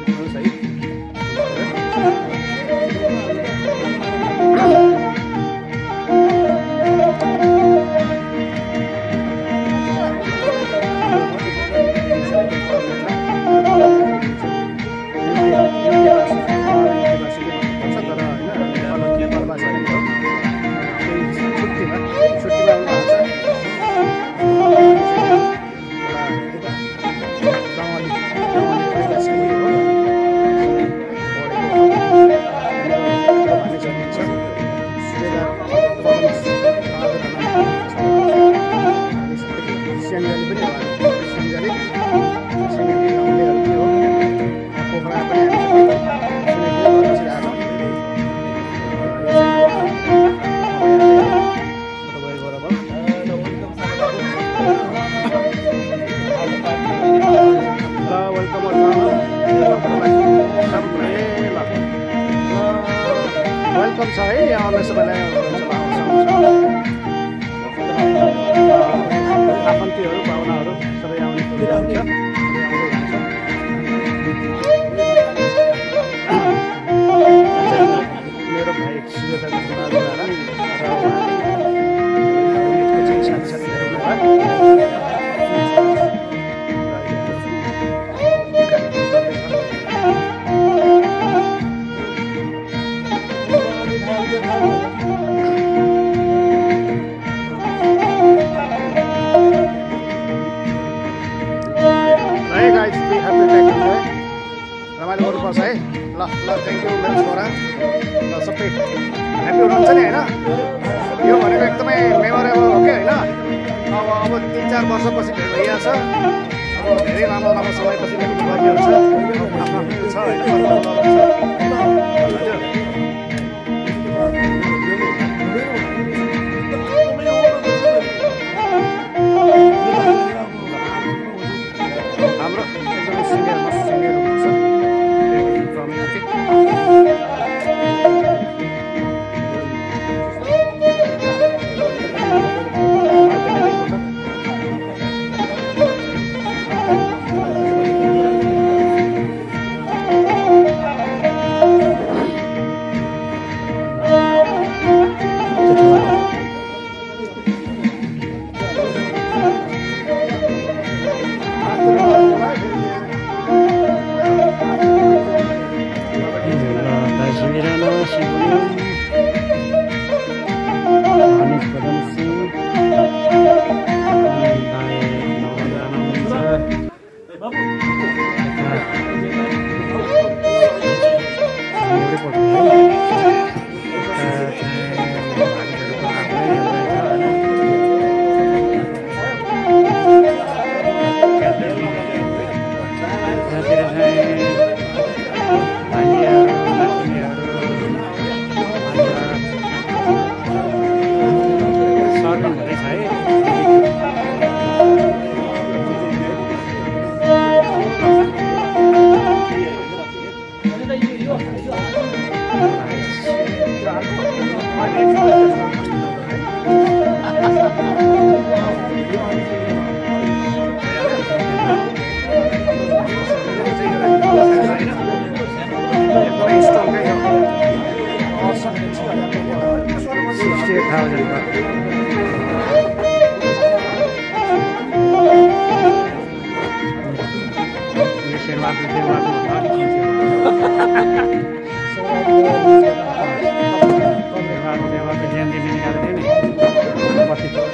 देख्नुहोस् है। वेलकम छ है यहाँहरूलाई सबैलाई आफन्तीहरू भावनाहरू सबै आउने हुन्छ। मेरो भाइ सुजताको साथीसाथी रमाइलो गर्नुपर्छ है। ल थ्याङ्क यू मेरो छोरा। ल सबै ह्याप्पी हुनुहुन्छ नि होइन? यो भनेको एकदमै मेमोरेबल हो कि होइन? अब 3-4 वर्षपछि भेट भइहाल्छ। अब धेरै लामो समयपछि भेट्नु पर्ने हुन्छ। आफ्नो छ होइन? हाम्रो एकदमै सिनियर हुनुहुन्छ। Terima kasih.